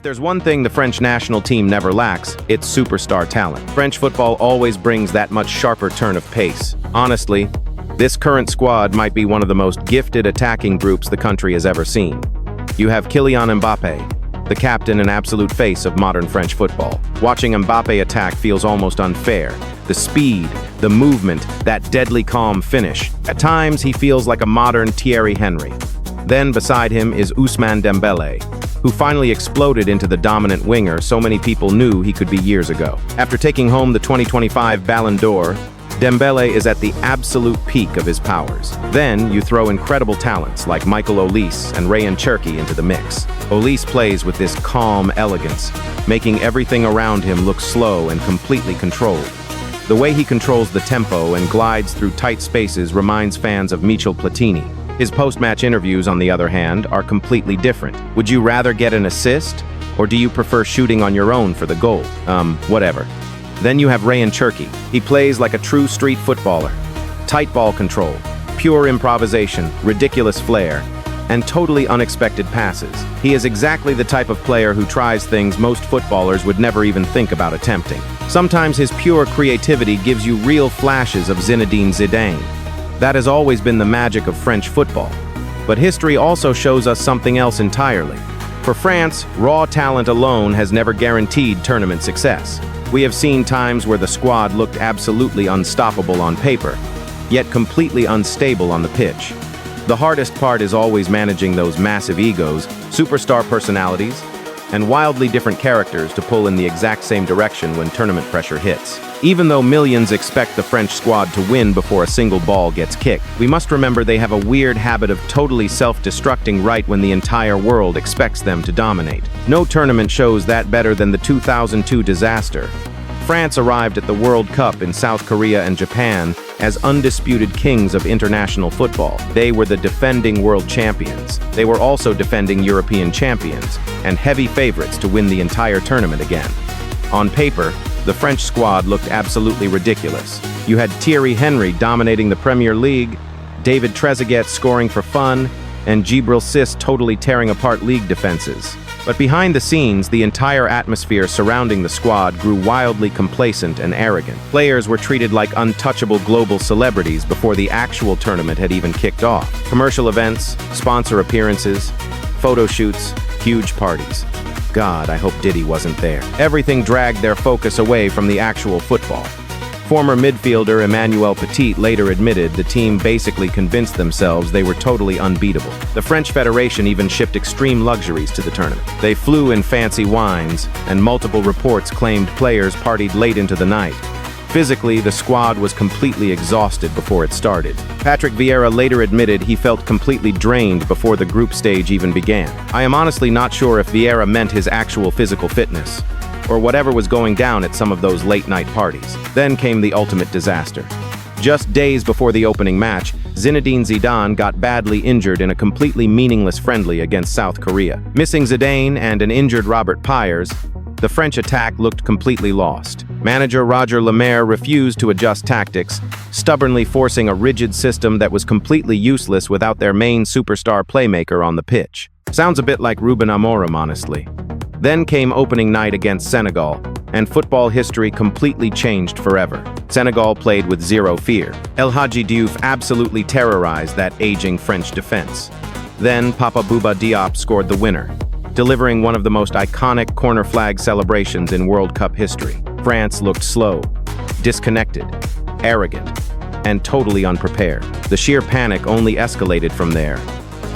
there's one thing the French national team never lacks, it's superstar talent. French football always brings that much sharper turn of pace. Honestly, this current squad might be one of the most gifted attacking groups the country has ever seen. You have Kylian Mbappé, the captain and absolute face of modern French football. Watching Mbappé attack feels almost unfair. The speed, the movement, that deadly calm finish. At times, he feels like a modern Thierry Henry. Then beside him is Ousmane Dembélé, who finally exploded into the dominant winger so many people knew he could be years ago. After taking home the 2025 Ballon d'Or, Dembélé is at the absolute peak of his powers. Then you throw incredible talents like Olise and Rayan Cherki into the mix. Olise plays with this calm elegance, making everything around him look slow and completely controlled. The way he controls the tempo and glides through tight spaces reminds fans of Michel Platini. His post-match interviews, on the other hand, are completely different. Would you rather get an assist, or do you prefer shooting on your own for the goal? Whatever. Then you have Rayan Cherki. He plays like a true street footballer. Tight ball control, pure improvisation, ridiculous flair, and totally unexpected passes. He is exactly the type of player who tries things most footballers would never even think about attempting. Sometimes his pure creativity gives you real flashes of Zinedine Zidane. That has always been the magic of French football. But history also shows us something else entirely. For France, raw talent alone has never guaranteed tournament success. We have seen times where the squad looked absolutely unstoppable on paper, yet completely unstable on the pitch. The hardest part is always managing those massive egos, superstar personalities, and wildly different characters to pull in the exact same direction when tournament pressure hits. Even though millions expect the French squad to win before a single ball gets kicked, we must remember they have a weird habit of totally self-destructing right when the entire world expects them to dominate. No tournament shows that better than the 2002 disaster. France arrived at the World Cup in South Korea and Japan as undisputed kings of international football. They were the defending world champions. They were also defending European champions, and heavy favorites to win the entire tournament again. On paper, the French squad looked absolutely ridiculous. You had Thierry Henry dominating the Premier League, David Trezeguet scoring for fun, and Djibril Cissé totally tearing apart league defenses. But behind the scenes, the entire atmosphere surrounding the squad grew wildly complacent and arrogant. Players were treated like untouchable global celebrities before the actual tournament had even kicked off. Commercial events, sponsor appearances, photo shoots, huge parties. God, I hope Diddy wasn't there. Everything dragged their focus away from the actual football. Former midfielder Emmanuel Petit later admitted the team basically convinced themselves they were totally unbeatable. The French Federation even shipped extreme luxuries to the tournament. They flew in fancy wines, and multiple reports claimed players partied late into the night. Physically, the squad was completely exhausted before it started. Patrick Vieira later admitted he felt completely drained before the group stage even began. I am honestly not sure if Vieira meant his actual physical fitness, or whatever was going down at some of those late-night parties. Then came the ultimate disaster. Just days before the opening match, Zinedine Zidane got badly injured in a completely meaningless friendly against South Korea. Missing Zidane and an injured Robert Pires, the French attack looked completely lost. Manager Roger Lemaire refused to adjust tactics, stubbornly forcing a rigid system that was completely useless without their main superstar playmaker on the pitch. Sounds a bit like Ruben Amorim, honestly. Then came opening night against Senegal, and football history completely changed forever. Senegal played with zero fear. El Hadji Diouf absolutely terrorized that aging French defense. Then Papa Bouba Diop scored the winner, delivering one of the most iconic corner flag celebrations in World Cup history. France looked slow, disconnected, arrogant, and totally unprepared. The sheer panic only escalated from there.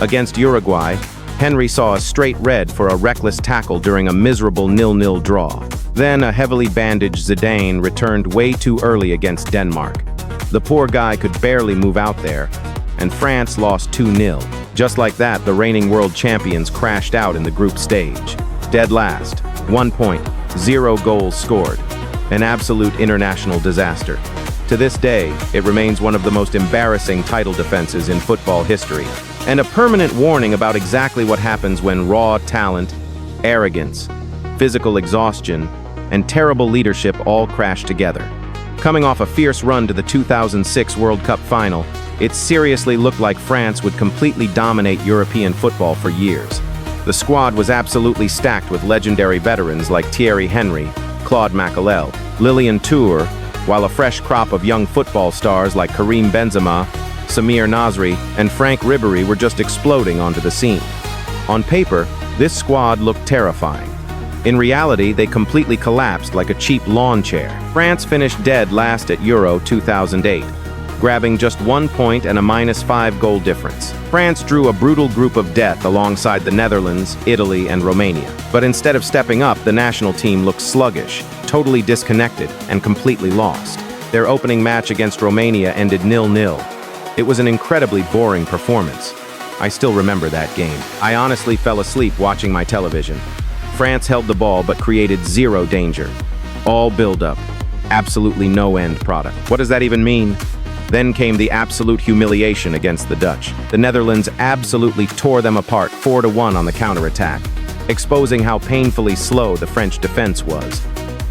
Against Uruguay, Henry saw a straight red for a reckless tackle during a miserable 0-0 draw. Then a heavily bandaged Zidane returned way too early against Denmark. The poor guy could barely move out there, and France lost 2-0. Just like that, the reigning world champions crashed out in the group stage. Dead last, 1 point, 0 goals scored. An absolute international disaster. To this day, it remains one of the most embarrassing title defenses in football history, and a permanent warning about exactly what happens when raw talent, arrogance, physical exhaustion, and terrible leadership all crash together. Coming off a fierce run to the 2006 World Cup final, it seriously looked like France would completely dominate European football for years. The squad was absolutely stacked with legendary veterans like Thierry Henry, Claude Makélélé, Lilian Thuram, while a fresh crop of young football stars like Karim Benzema, Samir Nasri, and Franck Ribéry were just exploding onto the scene. On paper, this squad looked terrifying. In reality, they completely collapsed like a cheap lawn chair. France finished dead last at Euro 2008, grabbing just 1 point and a -5 goal difference. France drew a brutal group of death alongside the Netherlands, Italy, and Romania. But instead of stepping up, the national team looked sluggish, totally disconnected, and completely lost. Their opening match against Romania ended 0-0. It was an incredibly boring performance. I still remember that game. I honestly fell asleep watching my television. France held the ball but created zero danger. All build-up. Absolutely no end product. What does that even mean? Then came the absolute humiliation against the Dutch. The Netherlands absolutely tore them apart 4-1 on the counterattack, exposing how painfully slow the French defense was.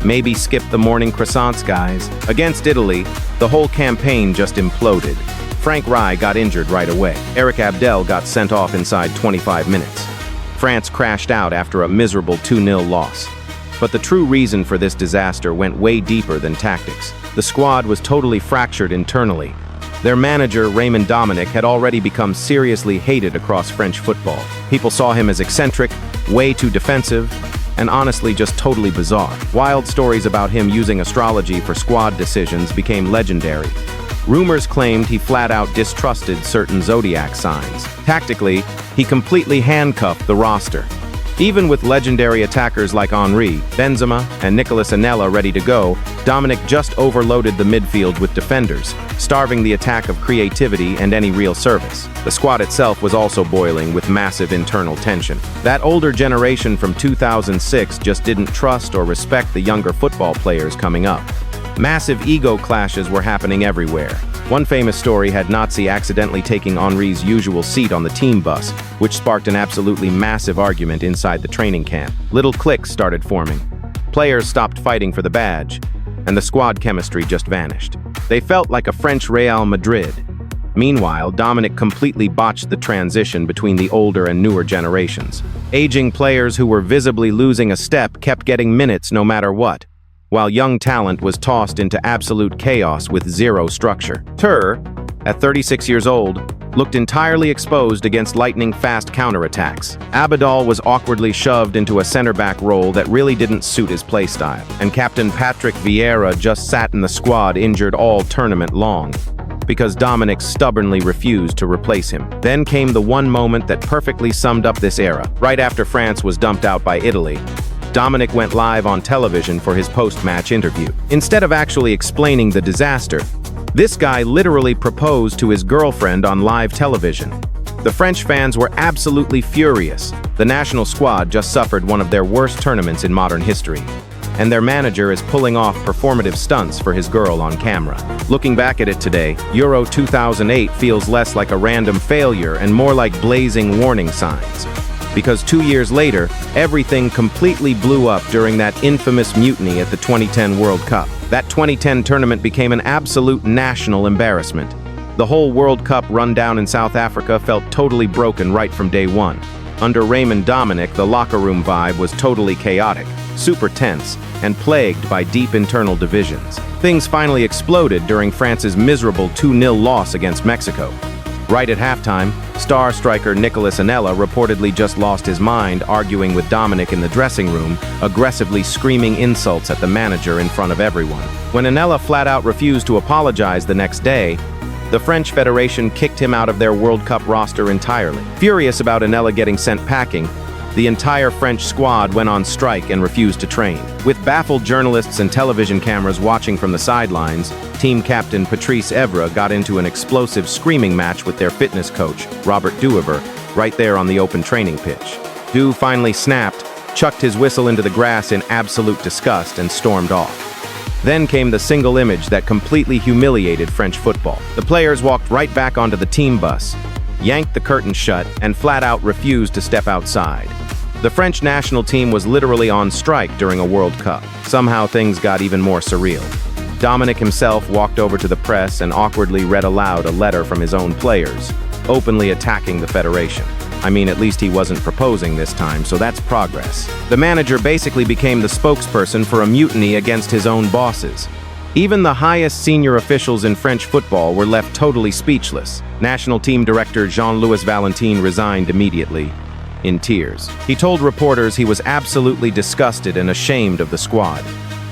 Maybe skip the morning croissants, guys. Against Italy, the whole campaign just imploded. Franck Ribéry got injured right away. Eric Abdel got sent off inside 25 minutes. France crashed out after a miserable 2-0 loss. But the true reason for this disaster went way deeper than tactics. The squad was totally fractured internally. Their manager, Raymond Domenech, had already become seriously hated across French football. People saw him as eccentric, way too defensive, and honestly just totally bizarre. Wild stories about him using astrology for squad decisions became legendary. Rumors claimed he flat-out distrusted certain zodiac signs. Tactically, he completely handcuffed the roster. Even with legendary attackers like Henry, Benzema, and Nicolas Anelka ready to go, Domenech just overloaded the midfield with defenders, starving the attack of creativity and any real service. The squad itself was also boiling with massive internal tension. That older generation from 2006 just didn't trust or respect the younger football players coming up. Massive ego clashes were happening everywhere. One famous story had Nazi accidentally taking Henry's usual seat on the team bus, which sparked an absolutely massive argument inside the training camp. Little cliques started forming. Players stopped fighting for the badge, and the squad chemistry just vanished. They felt like a French Real Madrid. Meanwhile, Domenech completely botched the transition between the older and newer generations. Aging players who were visibly losing a step kept getting minutes no matter what, while young talent was tossed into absolute chaos with zero structure. Tur, at 36 years old, looked entirely exposed against lightning-fast counterattacks. Abidal was awkwardly shoved into a center-back role that really didn't suit his playstyle, and Captain Patrick Vieira just sat in the squad injured all tournament long, because Domenech stubbornly refused to replace him. Then came the one moment that perfectly summed up this era. Right after France was dumped out by Italy, Domenech went live on television for his post-match interview. Instead of actually explaining the disaster, this guy literally proposed to his girlfriend on live television. The French fans were absolutely furious. The national squad just suffered one of their worst tournaments in modern history, and their manager is pulling off performative stunts for his girl on camera. Looking back at it today, Euro 2008 feels less like a random failure and more like blazing warning signs. Because 2 years later, everything completely blew up during that infamous mutiny at the 2010 World Cup. That 2010 tournament became an absolute national embarrassment. The whole World Cup rundown in South Africa felt totally broken right from day one. Under Raymond Domenech, the locker room vibe was totally chaotic, super tense, and plagued by deep internal divisions. Things finally exploded during France's miserable 2-0 loss against Mexico. Right at halftime, star striker Nicolas Anelka reportedly just lost his mind arguing with Domenech in the dressing room, aggressively screaming insults at the manager in front of everyone. When Anelka flat-out refused to apologize the next day, the French Federation kicked him out of their World Cup roster entirely. Furious about Anelka getting sent packing, the entire French squad went on strike and refused to train. With baffled journalists and television cameras watching from the sidelines, team captain Patrice Evra got into an explosive screaming match with their fitness coach, Robert Duever, right there on the open training pitch. Du finally snapped, chucked his whistle into the grass in absolute disgust, and stormed off. Then came the single image that completely humiliated French football. The players walked right back onto the team bus, yanked the curtain shut, and flat-out refused to step outside. The French national team was literally on strike during a World Cup. Somehow things got even more surreal. Domenech himself walked over to the press and awkwardly read aloud a letter from his own players, openly attacking the federation. I mean, at least he wasn't proposing this time, so that's progress. The manager basically became the spokesperson for a mutiny against his own bosses. Even the highest senior officials in French football were left totally speechless. National team director Jean-Louis Valentin resigned immediately, in tears. He told reporters he was absolutely disgusted and ashamed of the squad.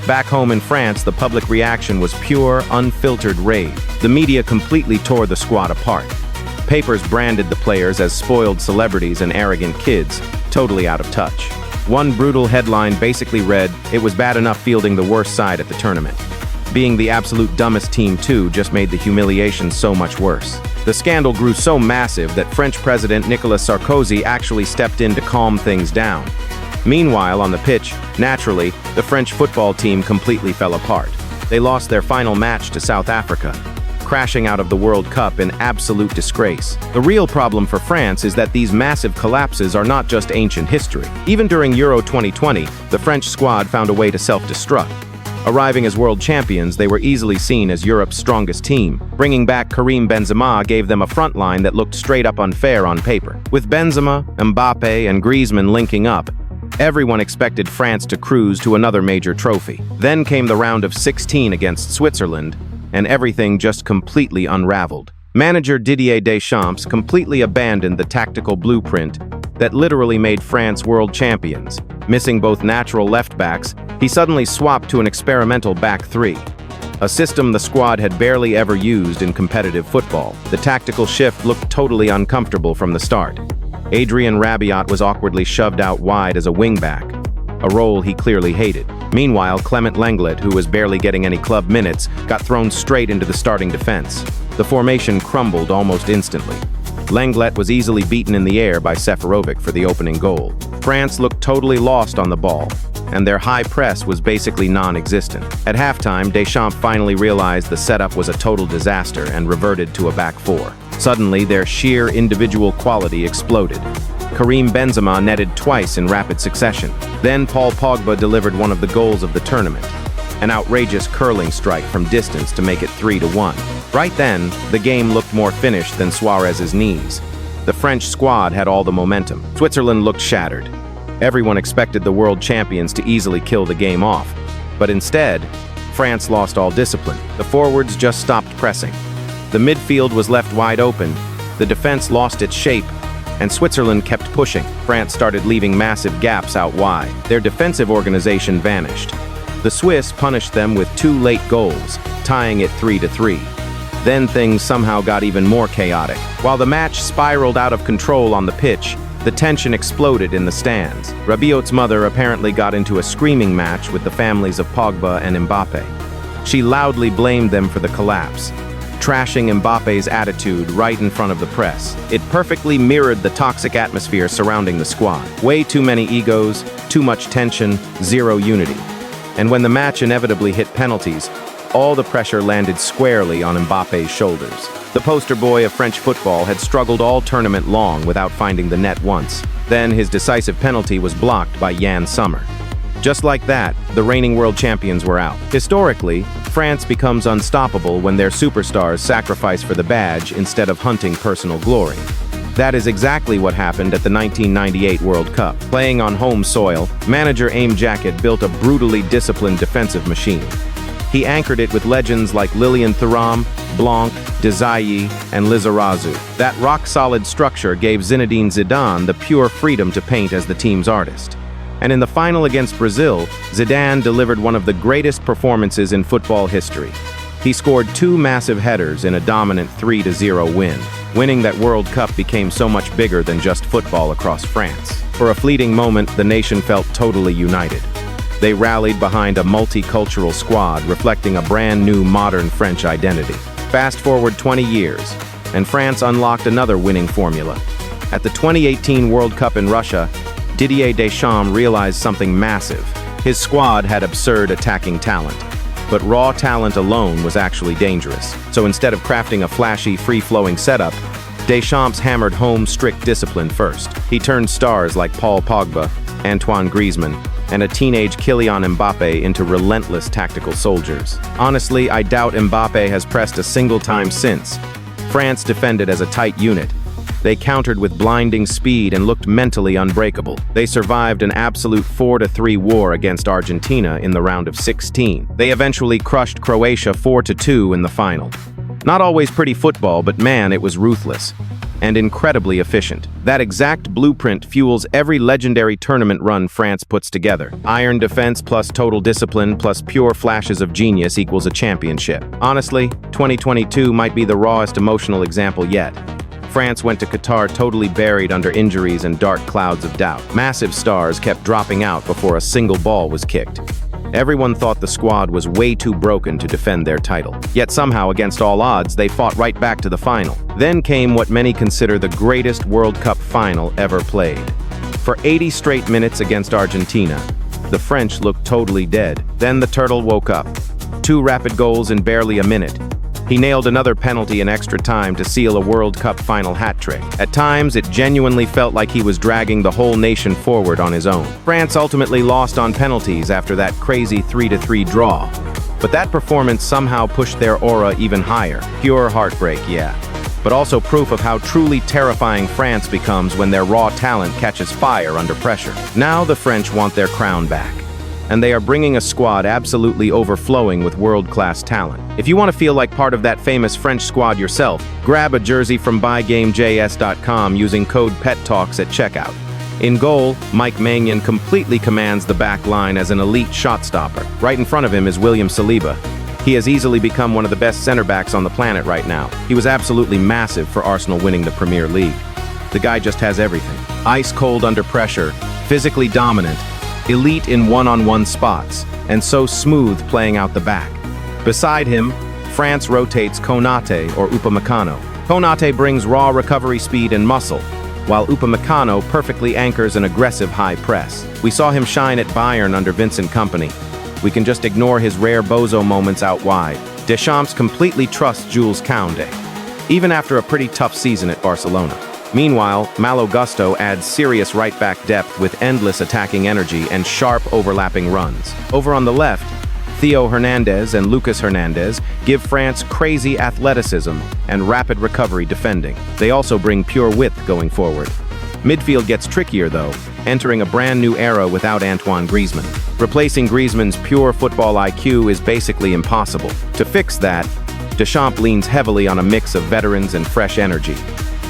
Back home in France, the public reaction was pure, unfiltered rage. The media completely tore the squad apart. Papers branded the players as spoiled celebrities and arrogant kids, totally out of touch. One brutal headline basically read, "It was bad enough fielding the worst side at the tournament. Being the absolute dumbest team too just made the humiliation so much worse." The scandal grew so massive that French President Nicolas Sarkozy actually stepped in to calm things down. Meanwhile, on the pitch, naturally, the French football team completely fell apart. They lost their final match to South Africa, crashing out of the World Cup in absolute disgrace. The real problem for France is that these massive collapses are not just ancient history. Even during Euro 2020, the French squad found a way to self-destruct. Arriving as world champions, they were easily seen as Europe's strongest team. Bringing back Karim Benzema gave them a front line that looked straight up unfair on paper. With Benzema, Mbappe, and Griezmann linking up, everyone expected France to cruise to another major trophy. Then came the round of 16 against Switzerland, and everything just completely unraveled. Manager Didier Deschamps completely abandoned the tactical blueprint that literally made France world champions. Missing both natural left-backs, he suddenly swapped to an experimental back three, a system the squad had barely ever used in competitive football. The tactical shift looked totally uncomfortable from the start. Adrien Rabiot was awkwardly shoved out wide as a wing-back, a role he clearly hated. Meanwhile, Clement Lenglet, who was barely getting any club minutes, got thrown straight into the starting defense. The formation crumbled almost instantly. Lenglet was easily beaten in the air by Seferovic for the opening goal. France looked totally lost on the ball, and their high press was basically non-existent. At halftime, Deschamps finally realized the setup was a total disaster and reverted to a back four. Suddenly, their sheer individual quality exploded. Karim Benzema netted twice in rapid succession. Then Paul Pogba delivered one of the goals of the tournament, an outrageous curling strike from distance to make it 3-1. Right then, the game looked more finished than Suarez's knees. The French squad had all the momentum. Switzerland looked shattered. Everyone expected the world champions to easily kill the game off. But instead, France lost all discipline. The forwards just stopped pressing. The midfield was left wide open, the defense lost its shape, and Switzerland kept pushing. France started leaving massive gaps out wide. Their defensive organization vanished. The Swiss punished them with 2 late goals, tying it 3-3. Then things somehow got even more chaotic. While the match spiraled out of control on the pitch, the tension exploded in the stands. Rabiot's mother apparently got into a screaming match with the families of Pogba and Mbappe. She loudly blamed them for the collapse, trashing Mbappe's attitude right in front of the press. It perfectly mirrored the toxic atmosphere surrounding the squad. Way too many egos, too much tension, zero unity. And when the match inevitably hit penalties, all the pressure landed squarely on Mbappe's shoulders. The poster boy of French football had struggled all tournament long without finding the net once. Then his decisive penalty was blocked by Yann Sommer. Just like that, the reigning world champions were out. Historically, France becomes unstoppable when their superstars sacrifice for the badge instead of hunting personal glory. That is exactly what happened at the 1998 World Cup. Playing on home soil, manager Aim Jacquet built a brutally disciplined defensive machine. He anchored it with legends like Lilian Thuram, Blanc, Desailly, and Lizarazu. That rock-solid structure gave Zinedine Zidane the pure freedom to paint as the team's artist. And in the final against Brazil, Zidane delivered one of the greatest performances in football history. He scored 2 massive headers in a dominant 3-0 win. Winning that World Cup became so much bigger than just football across France. For a fleeting moment, the nation felt totally united. They rallied behind a multicultural squad reflecting a brand new modern French identity. Fast forward 20 years, and France unlocked another winning formula. At the 2018 World Cup in Russia, Didier Deschamps realized something massive. His squad had absurd attacking talent, but raw talent alone was actually dangerous. So instead of crafting a flashy, free-flowing setup, Deschamps hammered home strict discipline first. He turned stars like Paul Pogba, Antoine Griezmann, and a teenage Kylian Mbappé into relentless tactical soldiers. Honestly, I doubt Mbappé has pressed a single time since. France defended as a tight unit, They countered with blinding speed and looked mentally unbreakable. They survived an absolute 4-3 war against Argentina in the round of 16. They eventually crushed Croatia 4-2 in the final. Not always pretty football, but man, it was ruthless and incredibly efficient. That exact blueprint fuels every legendary tournament run France puts together. Iron defense plus total discipline plus pure flashes of genius equals a championship. Honestly, 2022 might be the rawest emotional example yet. France went to Qatar totally buried under injuries and dark clouds of doubt. Massive stars kept dropping out before a single ball was kicked. Everyone thought the squad was way too broken to defend their title. Yet somehow, against all odds, they fought right back to the final. Then came what many consider the greatest World Cup final ever played. For 80 straight minutes against Argentina, the French looked totally dead. Then the turtle woke up. 2 rapid goals in barely a minute. He nailed another penalty in extra time to seal a World Cup final hat trick. At times, it genuinely felt like he was dragging the whole nation forward on his own. France ultimately lost on penalties after that crazy 3-3 draw. But that performance somehow pushed their aura even higher. Pure heartbreak, yeah. But also proof of how truly terrifying France becomes when their raw talent catches fire under pressure. Now the French want their crown back. And they are bringing a squad absolutely overflowing with world-class talent. If you want to feel like part of that famous French squad yourself, grab a jersey from buygamejs.com using code PETTALKS at checkout. In goal, Mike Maignan completely commands the back line as an elite shot stopper. Right in front of him is William Saliba. He has easily become one of the best center backs on the planet right now. He was absolutely massive for Arsenal winning the Premier League. The guy just has everything. Ice cold under pressure, physically dominant, elite in one-on-one spots, and so smooth playing out the back. Beside him, France rotates Konate or Upamecano. Konate brings raw recovery speed and muscle, while Upamecano perfectly anchors an aggressive high press. We saw him shine at Bayern under Vincent Kompany. We can just ignore his rare bozo moments out wide. Deschamps completely trusts Jules Koundé, even after a pretty tough season at Barcelona. Meanwhile, Malo Gusto adds serious right-back depth with endless attacking energy and sharp overlapping runs. Over on the left, Theo Hernandez and Lucas Hernandez give France crazy athleticism and rapid recovery defending. They also bring pure width going forward. Midfield gets trickier though, entering a brand new era without Antoine Griezmann. Replacing Griezmann's pure football IQ is basically impossible. To fix that, Deschamps leans heavily on a mix of veterans and fresh energy.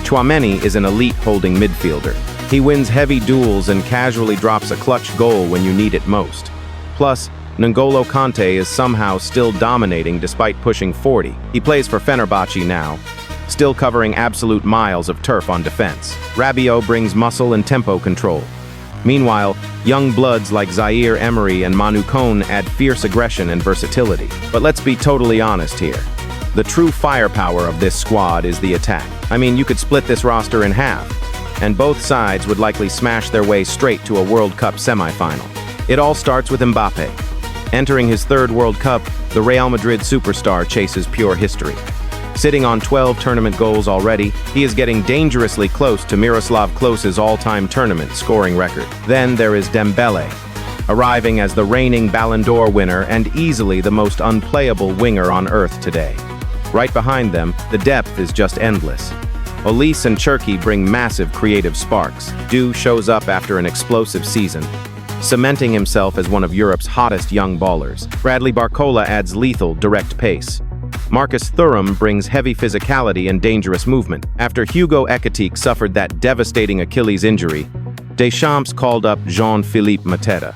Tchouaméni is an elite holding midfielder. He wins heavy duels and casually drops a clutch goal when you need it most. Plus, N'Golo Kanté is somehow still dominating despite pushing 40. He plays for Fenerbahce now, still covering absolute miles of turf on defense. Rabiot brings muscle and tempo control. Meanwhile, young bloods like Zaire Emery and Manu Kone add fierce aggression and versatility. But let's be totally honest here. The true firepower of this squad is the attack. I mean, you could split this roster in half, and both sides would likely smash their way straight to a World Cup semifinal. It all starts with Mbappe. Entering his 3rd World Cup, the Real Madrid superstar chases pure history. Sitting on 12 tournament goals already, he is getting dangerously close to Miroslav Klose's all-time tournament scoring record. Then there is Dembélé, arriving as the reigning Ballon d'Or winner and easily the most unplayable winger on earth today. Right behind them, the depth is just endless. Olise and Cherki bring massive creative sparks. Du shows up after an explosive season, cementing himself as one of Europe's hottest young ballers. Bradley Barcola adds lethal, direct pace. Marcus Thuram brings heavy physicality and dangerous movement. After Hugo Ekitike suffered that devastating Achilles injury, Deschamps called up Jean-Philippe Mateta.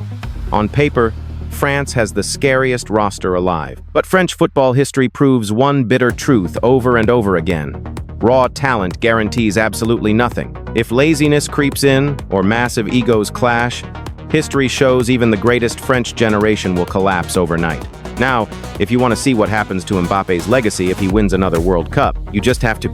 On paper, France has the scariest roster alive. But French football history proves one bitter truth over and over again. Raw talent guarantees absolutely nothing. If laziness creeps in, or massive egos clash, history shows even the greatest French generation will collapse overnight. Now, if you want to see what happens to Mbappe's legacy if he wins another World Cup, you just have to